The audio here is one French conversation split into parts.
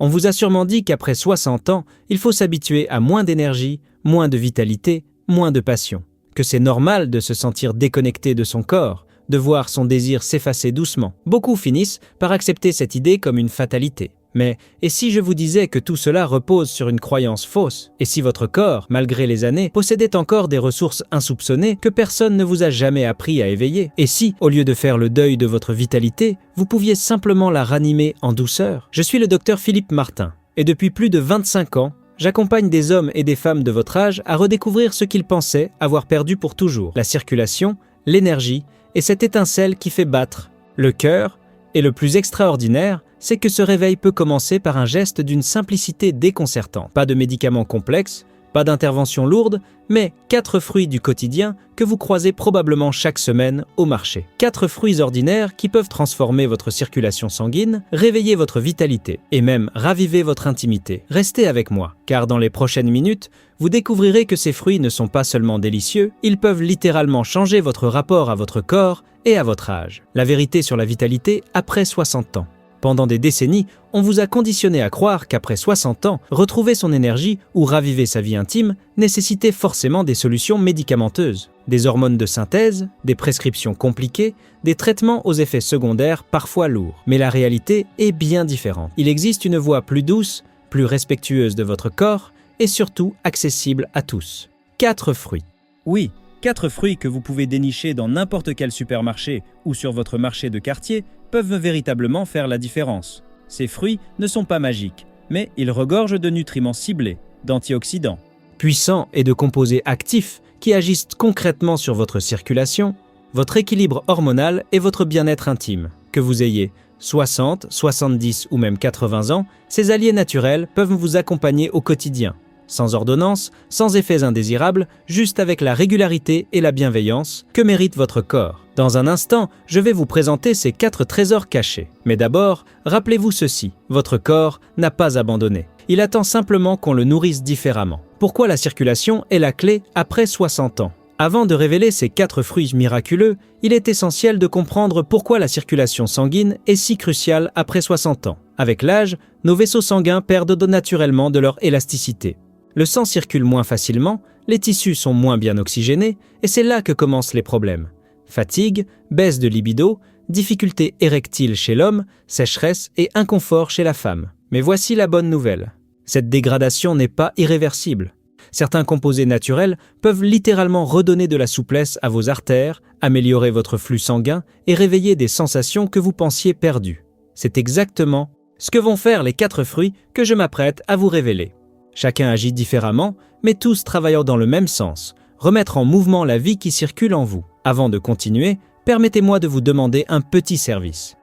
On vous a sûrement dit qu'après 60 ans, il faut s'habituer à moins d'énergie, moins de vitalité, moins de passion. Que c'est normal de se sentir déconnecté de son corps, de voir son désir s'effacer doucement. Beaucoup finissent par accepter cette idée comme une fatalité. Mais, et si je vous disais que tout cela repose sur une croyance fausse? Et si votre corps, malgré les années, possédait encore des ressources insoupçonnées que personne ne vous a jamais appris à éveiller? Et si, au lieu de faire le deuil de votre vitalité, vous pouviez simplement la ranimer en douceur? Je suis le docteur Philippe Martin, et depuis plus de 25 ans, j'accompagne des hommes et des femmes de votre âge à redécouvrir ce qu'ils pensaient avoir perdu pour toujours. La circulation, l'énergie et cette étincelle qui fait battre le cœur. Et le plus extraordinaire, c'est que ce réveil peut commencer par un geste d'une simplicité déconcertante. Pas de médicaments complexes, pas d'intervention lourde, mais 4 fruits du quotidien que vous croisez probablement chaque semaine au marché. 4 fruits ordinaires qui peuvent transformer votre circulation sanguine, réveiller votre vitalité et même raviver votre intimité. Restez avec moi, car dans les prochaines minutes, vous découvrirez que ces fruits ne sont pas seulement délicieux, ils peuvent littéralement changer votre rapport à votre corps et à votre âge. La vérité sur la vitalité après 60 ans. Pendant des décennies, on vous a conditionné à croire qu'après 60 ans, retrouver son énergie ou raviver sa vie intime nécessitait forcément des solutions médicamenteuses. Des hormones de synthèse, des prescriptions compliquées, des traitements aux effets secondaires parfois lourds. Mais la réalité est bien différente. Il existe une voie plus douce, plus respectueuse de votre corps et surtout accessible à tous. 4 fruits. Oui, 4 fruits que vous pouvez dénicher dans n'importe quel supermarché ou sur votre marché de quartier peuvent véritablement faire la différence. Ces fruits ne sont pas magiques, mais ils regorgent de nutriments ciblés, d'antioxydants, puissants et de composés actifs qui agissent concrètement sur votre circulation, votre équilibre hormonal et votre bien-être intime. Que vous ayez 60, 70 ou même 80 ans, ces alliés naturels peuvent vous accompagner au quotidien. Sans ordonnance, sans effets indésirables, juste avec la régularité et la bienveillance que mérite votre corps. Dans un instant, je vais vous présenter ces 4 trésors cachés. Mais d'abord, rappelez-vous ceci, votre corps n'a pas abandonné. Il attend simplement qu'on le nourrisse différemment. Pourquoi la circulation est la clé après 60 ans? Avant de révéler ces 4 fruits miraculeux, il est essentiel de comprendre pourquoi la circulation sanguine est si cruciale après 60 ans. Avec l'âge, nos vaisseaux sanguins perdent naturellement de leur élasticité. Le sang circule moins facilement, les tissus sont moins bien oxygénés, et c'est là que commencent les problèmes. Fatigue, baisse de libido, difficultés érectiles chez l'homme, sécheresse et inconfort chez la femme. Mais voici la bonne nouvelle. Cette dégradation n'est pas irréversible. Certains composés naturels peuvent littéralement redonner de la souplesse à vos artères, améliorer votre flux sanguin et réveiller des sensations que vous pensiez perdues. C'est exactement ce que vont faire les 4 fruits que je m'apprête à vous révéler. Chacun agit différemment, mais tous travaillant dans le même sens, remettre en mouvement la vie qui circule en vous. Avant de continuer, permettez-moi de vous demander un petit service.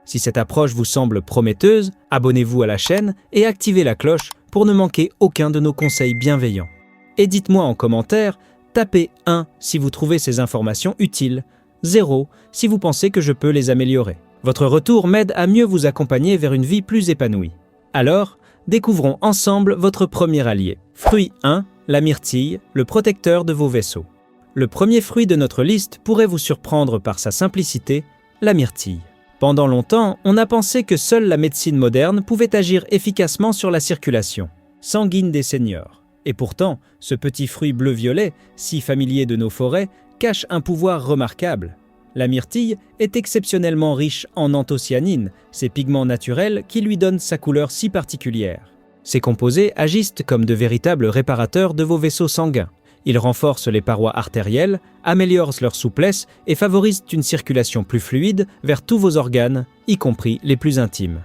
Si cette approche vous semble prometteuse, abonnez-vous à la chaîne et activez la cloche pour ne manquer aucun de nos conseils bienveillants. Et dites-moi en commentaire, tapez 1 si vous trouvez ces informations utiles, 0 si vous pensez que je peux les améliorer. Votre retour m'aide à mieux vous accompagner vers une vie plus épanouie. Alors, découvrons ensemble votre premier allié. Fruit 1, la myrtille, le protecteur de vos vaisseaux. Le premier fruit de notre liste pourrait vous surprendre par sa simplicité, la myrtille. Pendant longtemps, on a pensé que seule la médecine moderne pouvait agir efficacement sur la circulation sanguine des seniors. Et pourtant, ce petit fruit bleu-violet, si familier de nos forêts, cache un pouvoir remarquable. La myrtille est exceptionnellement riche en anthocyanine, ces pigments naturels qui lui donnent sa couleur si particulière. Ces composés agissent comme de véritables réparateurs de vos vaisseaux sanguins. Ils renforcent les parois artérielles, améliorent leur souplesse et favorisent une circulation plus fluide vers tous vos organes, y compris les plus intimes.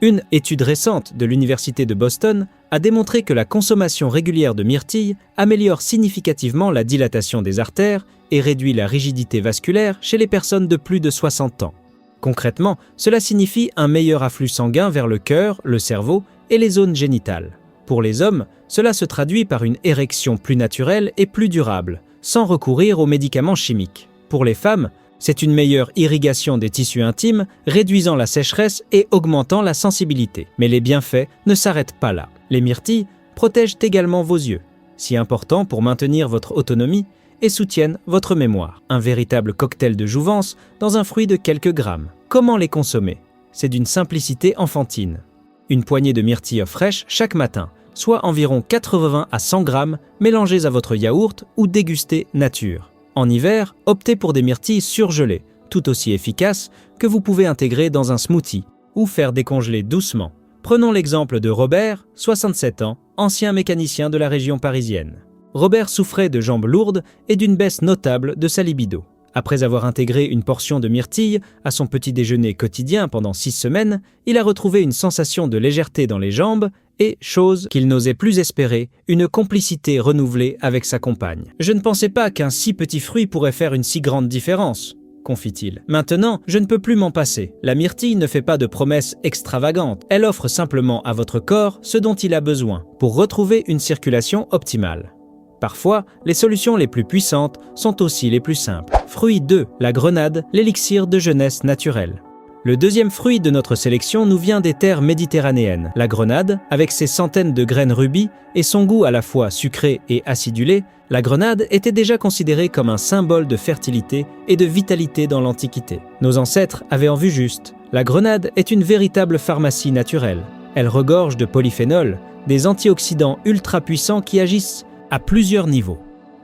Une étude récente de l'Université de Boston a démontré que la consommation régulière de myrtille améliore significativement la dilatation des artères et réduit la rigidité vasculaire chez les personnes de plus de 60 ans. Concrètement, cela signifie un meilleur afflux sanguin vers le cœur, le cerveau et les zones génitales. Pour les hommes, cela se traduit par une érection plus naturelle et plus durable, sans recourir aux médicaments chimiques. Pour les femmes, c'est une meilleure irrigation des tissus intimes, réduisant la sécheresse et augmentant la sensibilité. Mais les bienfaits ne s'arrêtent pas là. Les myrtilles protègent également vos yeux, si importants pour maintenir votre autonomie, et soutiennent votre mémoire. Un véritable cocktail de jouvence dans un fruit de quelques grammes. Comment les consommer? C'est d'une simplicité enfantine. Une poignée de myrtille fraîche chaque matin, soit environ 80 à 100 grammes mélangés à votre yaourt ou dégustés nature. En hiver, optez pour des myrtilles surgelées, tout aussi efficaces, que vous pouvez intégrer dans un smoothie ou faire décongeler doucement. Prenons l'exemple de Robert, 67 ans, ancien mécanicien de la région parisienne. Robert souffrait de jambes lourdes et d'une baisse notable de sa libido. Après avoir intégré une portion de myrtille à son petit déjeuner quotidien pendant 6 semaines, il a retrouvé une sensation de légèreté dans les jambes et, chose qu'il n'osait plus espérer, une complicité renouvelée avec sa compagne. « Je ne pensais pas qu'un si petit fruit pourrait faire une si grande différence », confie-t-il. « Maintenant, je ne peux plus m'en passer. La myrtille ne fait pas de promesses extravagantes. Elle offre simplement à votre corps ce dont il a besoin pour retrouver une circulation optimale. » Parfois, les solutions les plus puissantes sont aussi les plus simples. Fruit 2, la grenade, l'élixir de jeunesse naturelle. Le deuxième fruit de notre sélection nous vient des terres méditerranéennes. La grenade, avec ses centaines de graines rubis et son goût à la fois sucré et acidulé, la grenade était déjà considérée comme un symbole de fertilité et de vitalité dans l'Antiquité. Nos ancêtres avaient en vue juste. La grenade est une véritable pharmacie naturelle. Elle regorge de polyphénols, des antioxydants ultra puissants qui agissent à plusieurs niveaux.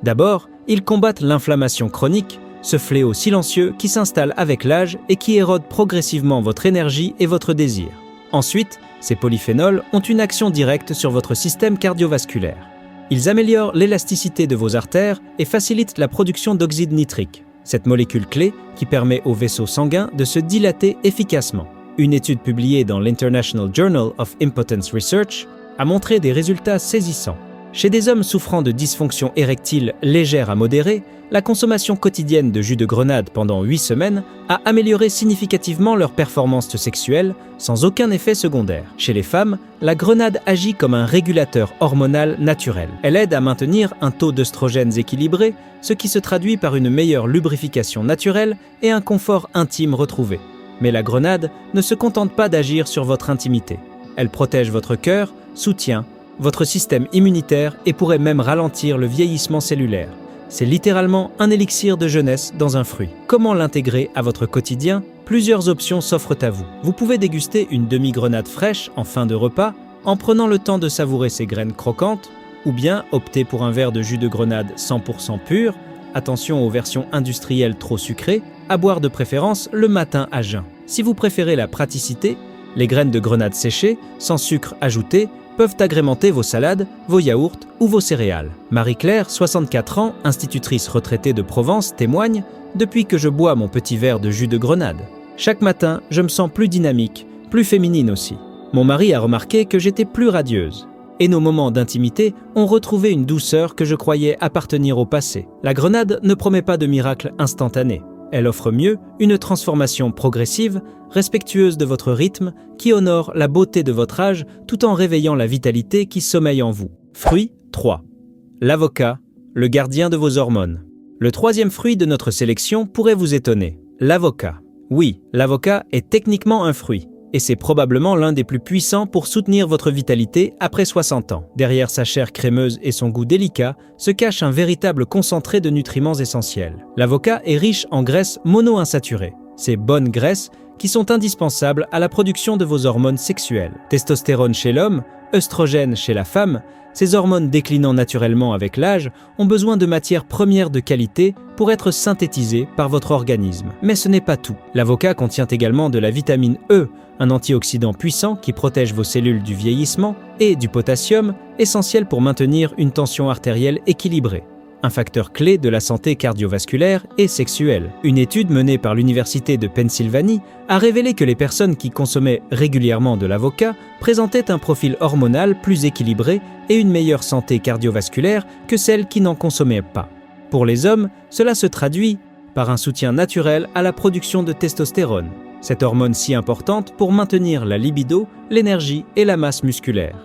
D'abord, ils combattent l'inflammation chronique, ce fléau silencieux qui s'installe avec l'âge et qui érode progressivement votre énergie et votre désir. Ensuite, ces polyphénols ont une action directe sur votre système cardiovasculaire. Ils améliorent l'élasticité de vos artères et facilitent la production d'oxyde nitrique, cette molécule clé qui permet aux vaisseaux sanguins de se dilater efficacement. Une étude publiée dans l'International Journal of Impotence Research a montré des résultats saisissants. Chez des hommes souffrant de dysfonction érectile légère à modérée, la consommation quotidienne de jus de grenade pendant 8 semaines a amélioré significativement leur performance sexuelle sans aucun effet secondaire. Chez les femmes, la grenade agit comme un régulateur hormonal naturel. Elle aide à maintenir un taux d'œstrogènes équilibré, ce qui se traduit par une meilleure lubrification naturelle et un confort intime retrouvé. Mais la grenade ne se contente pas d'agir sur votre intimité. Elle protège votre cœur, soutient votre système immunitaire et pourrait même ralentir le vieillissement cellulaire. C'est littéralement un élixir de jeunesse dans un fruit. Comment l'intégrer à votre quotidien? Plusieurs options s'offrent à vous. Vous pouvez déguster une demi-grenade fraîche en fin de repas en prenant le temps de savourer ses graines croquantes, ou bien opter pour un verre de jus de grenade 100% pur, attention aux versions industrielles trop sucrées, à boire de préférence le matin à jeun. Si vous préférez la praticité, les graines de grenade séchées, sans sucre ajouté, peuvent agrémenter vos salades, vos yaourts ou vos céréales. Marie-Claire, 64 ans, institutrice retraitée de Provence, témoigne « Depuis que je bois mon petit verre de jus de grenade, chaque matin, je me sens plus dynamique, plus féminine aussi. Mon mari a remarqué que j'étais plus radieuse. Et nos moments d'intimité ont retrouvé une douceur que je croyais appartenir au passé. La grenade ne promet pas de miracle instantané. Elle offre mieux une transformation progressive, respectueuse de votre rythme, qui honore la beauté de votre âge tout en réveillant la vitalité qui sommeille en vous. Fruit 3. L'avocat, le gardien de vos hormones. Le troisième fruit de notre sélection pourrait vous étonner. L'avocat. Oui, l'avocat est techniquement un fruit, et c'est probablement l'un des plus puissants pour soutenir votre vitalité après 60 ans. Derrière sa chair crémeuse et son goût délicat se cache un véritable concentré de nutriments essentiels. L'avocat est riche en graisses monoinsaturées, ces bonnes graisses qui sont indispensables à la production de vos hormones sexuelles. Testostérone chez l'homme, œstrogène chez la femme, ces hormones déclinant naturellement avec l'âge ont besoin de matières premières de qualité pour être synthétisées par votre organisme. Mais ce n'est pas tout. L'avocat contient également de la vitamine E, un antioxydant puissant qui protège vos cellules du vieillissement, et du potassium, essentiel pour maintenir une tension artérielle équilibrée, un facteur clé de la santé cardiovasculaire et sexuelle. Une étude menée par l'Université de Pennsylvanie a révélé que les personnes qui consommaient régulièrement de l'avocat présentaient un profil hormonal plus équilibré et une meilleure santé cardiovasculaire que celles qui n'en consommaient pas. Pour les hommes, cela se traduit par un soutien naturel à la production de testostérone, cette hormone si importante pour maintenir la libido, l'énergie et la masse musculaire.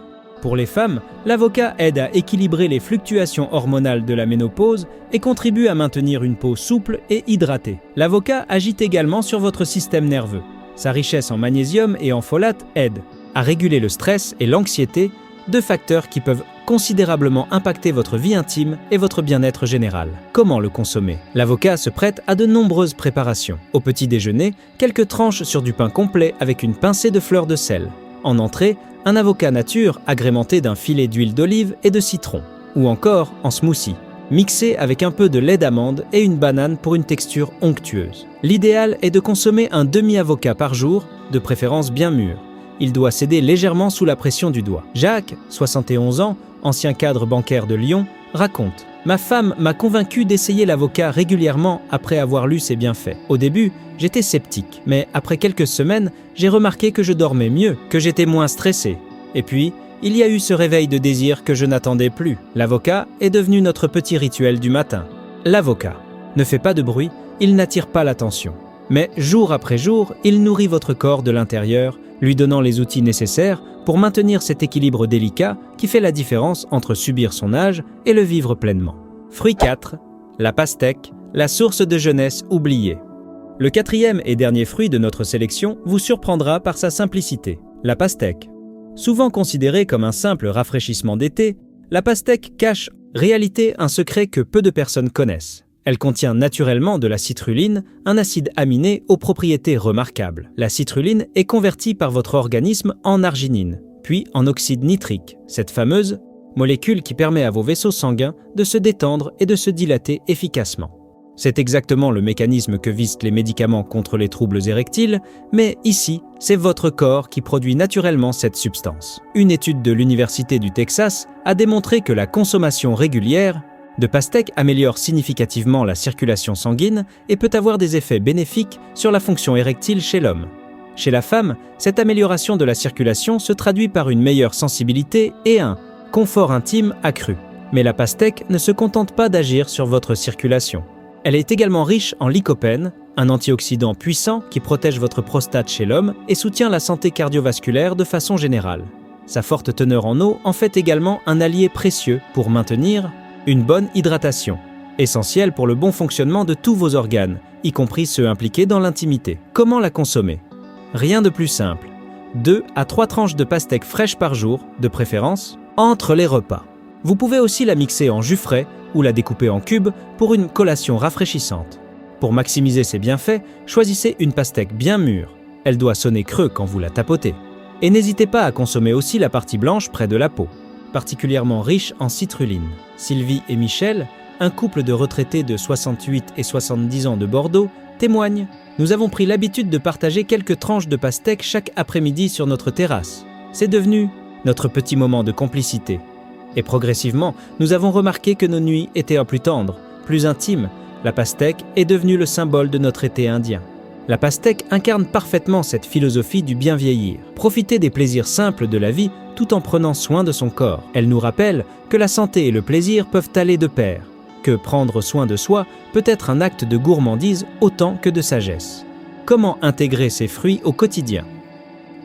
Pour les femmes, l'avocat aide à équilibrer les fluctuations hormonales de la ménopause et contribue à maintenir une peau souple et hydratée. L'avocat agit également sur votre système nerveux. Sa richesse en magnésium et en folate aide à réguler le stress et l'anxiété, deux facteurs qui peuvent considérablement impacter votre vie intime et votre bien-être général. Comment le consommer? L'avocat se prête à de nombreuses préparations. Au petit déjeuner, quelques tranches sur du pain complet avec une pincée de fleurs de sel. En entrée, un avocat nature agrémenté d'un filet d'huile d'olive et de citron. Ou encore en smoothie, mixé avec un peu de lait d'amande et une banane pour une texture onctueuse. L'idéal est de consommer un demi-avocat par jour, de préférence bien mûr. Il doit céder légèrement sous la pression du doigt. Jacques, 71 ans, ancien cadre bancaire de Lyon, raconte « Ma femme m'a convaincu d'essayer l'avocat régulièrement après avoir lu ses bienfaits. Au début, j'étais sceptique, mais après quelques semaines, j'ai remarqué que je dormais mieux, que j'étais moins stressé. Et puis, il y a eu ce réveil de désir que je n'attendais plus. L'avocat est devenu notre petit rituel du matin. L'avocat ne fait pas de bruit, il n'attire pas l'attention. Mais jour après jour, il nourrit votre corps de l'intérieur, lui donnant les outils nécessaires pour maintenir cet équilibre délicat qui fait la différence entre subir son âge et le vivre pleinement. Fruit 4, la pastèque, la source de jeunesse oubliée. Le quatrième et dernier fruit de notre sélection vous surprendra par sa simplicité, la pastèque. Souvent considérée comme un simple rafraîchissement d'été, la pastèque cache en réalité un secret que peu de personnes connaissent. Elle contient naturellement de la citrulline, un acide aminé aux propriétés remarquables. La citrulline est convertie par votre organisme en arginine, puis en oxyde nitrique, cette fameuse molécule qui permet à vos vaisseaux sanguins de se détendre et de se dilater efficacement. C'est exactement le mécanisme que visent les médicaments contre les troubles érectiles, mais ici, c'est votre corps qui produit naturellement cette substance. Une étude de l'Université du Texas a démontré que la consommation régulière de pastèque améliore significativement la circulation sanguine et peut avoir des effets bénéfiques sur la fonction érectile chez l'homme. Chez la femme, cette amélioration de la circulation se traduit par une meilleure sensibilité et un confort intime accru. Mais la pastèque ne se contente pas d'agir sur votre circulation. Elle est également riche en lycopène, un antioxydant puissant qui protège votre prostate chez l'homme et soutient la santé cardiovasculaire de façon générale. Sa forte teneur en eau en fait également un allié précieux pour maintenir une bonne hydratation, essentielle pour le bon fonctionnement de tous vos organes, y compris ceux impliqués dans l'intimité. Comment la consommer? Rien de plus simple. 2 à 3 tranches de pastèque fraîche par jour, de préférence, entre les repas. Vous pouvez aussi la mixer en jus frais ou la découper en cubes pour une collation rafraîchissante. Pour maximiser ses bienfaits, choisissez une pastèque bien mûre. Elle doit sonner creux quand vous la tapotez. Et n'hésitez pas à consommer aussi la partie blanche près de la peau, particulièrement riche en citrulline. Sylvie et Michel, un couple de retraités de 68 et 70 ans de Bordeaux, témoignent « Nous avons pris l'habitude de partager quelques tranches de pastèque chaque après-midi sur notre terrasse. C'est devenu notre petit moment de complicité. Et progressivement, nous avons remarqué que nos nuits étaient plus tendres, plus intimes. La pastèque est devenue le symbole de notre été indien. » La pastèque incarne parfaitement cette philosophie du bien vieillir. Profiter des plaisirs simples de la vie tout en prenant soin de son corps. Elle nous rappelle que la santé et le plaisir peuvent aller de pair, que prendre soin de soi peut être un acte de gourmandise autant que de sagesse. Comment intégrer ces fruits au quotidien?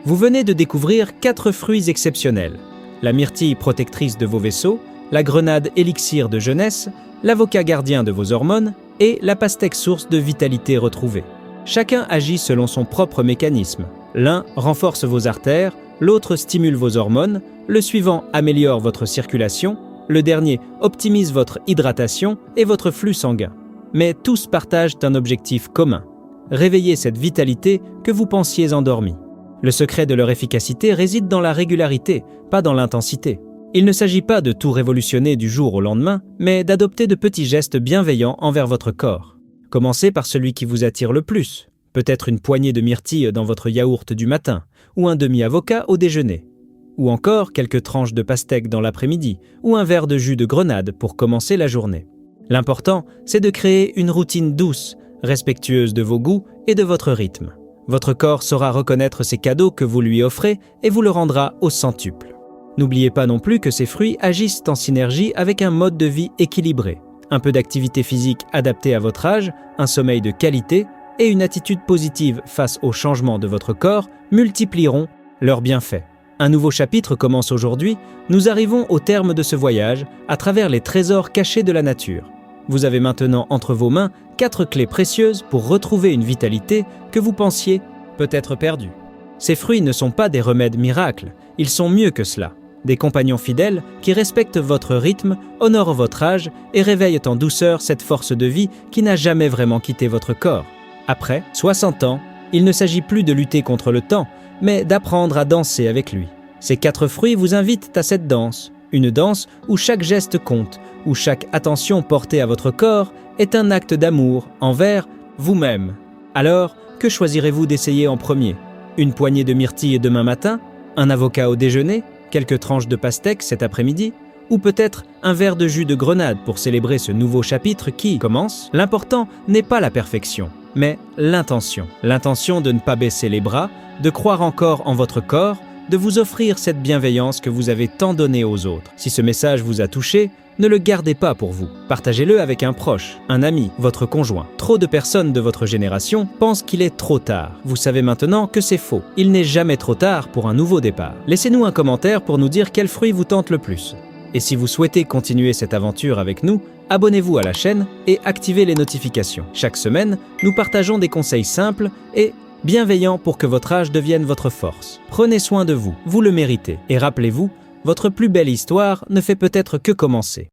Vous venez de découvrir 4 fruits exceptionnels. La myrtille protectrice de vos vaisseaux, la grenade élixir de jeunesse, l'avocat gardien de vos hormones et la pastèque source de vitalité retrouvée. Chacun agit selon son propre mécanisme. L'un renforce vos artères, l'autre stimule vos hormones, le suivant améliore votre circulation, le dernier optimise votre hydratation et votre flux sanguin. Mais tous partagent un objectif commun, réveiller cette vitalité que vous pensiez endormie. Le secret de leur efficacité réside dans la régularité, pas dans l'intensité. Il ne s'agit pas de tout révolutionner du jour au lendemain, mais d'adopter de petits gestes bienveillants envers votre corps. Commencez par celui qui vous attire le plus, peut-être une poignée de myrtille dans votre yaourt du matin, ou un demi-avocat au déjeuner, ou encore quelques tranches de pastèque dans l'après-midi, ou un verre de jus de grenade pour commencer la journée. L'important, c'est de créer une routine douce, respectueuse de vos goûts et de votre rythme. Votre corps saura reconnaître ces cadeaux que vous lui offrez et vous le rendra au centuple. N'oubliez pas non plus que ces fruits agissent en synergie avec un mode de vie équilibré. Un peu d'activité physique adaptée à votre âge, un sommeil de qualité et une attitude positive face aux changements de votre corps multiplieront leurs bienfaits. Un nouveau chapitre commence aujourd'hui. Nous arrivons au terme de ce voyage à travers les trésors cachés de la nature. Vous avez maintenant entre vos mains 4 clés précieuses pour retrouver une vitalité que vous pensiez peut-être perdue. Ces fruits ne sont pas des remèdes miracles, ils sont mieux que cela. Des compagnons fidèles qui respectent votre rythme, honorent votre âge et réveillent en douceur cette force de vie qui n'a jamais vraiment quitté votre corps. Après 60 ans, il ne s'agit plus de lutter contre le temps, mais d'apprendre à danser avec lui. Ces 4 fruits vous invitent à cette danse, une danse où chaque geste compte, où chaque attention portée à votre corps est un acte d'amour envers vous-même. Alors, que choisirez-vous d'essayer en premier? Une poignée de myrtilles demain matin? Un avocat au déjeuner? Quelques tranches de pastèque cet après-midi? Ou peut-être un verre de jus de grenade pour célébrer ce nouveau chapitre qui commence? L'important n'est pas la perfection, mais l'intention. L'intention de ne pas baisser les bras, de croire encore en votre corps, de vous offrir cette bienveillance que vous avez tant donnée aux autres. Si ce message vous a touché, ne le gardez pas pour vous. Partagez-le avec un proche, un ami, votre conjoint. Trop de personnes de votre génération pensent qu'il est trop tard. Vous savez maintenant que c'est faux. Il n'est jamais trop tard pour un nouveau départ. Laissez-nous un commentaire pour nous dire quel fruit vous tente le plus. Et si vous souhaitez continuer cette aventure avec nous, abonnez-vous à la chaîne et activez les notifications. Chaque semaine, nous partageons des conseils simples et bienveillants pour que votre âge devienne votre force. Prenez soin de vous, vous le méritez. Et rappelez-vous, votre plus belle histoire ne fait peut-être que commencer.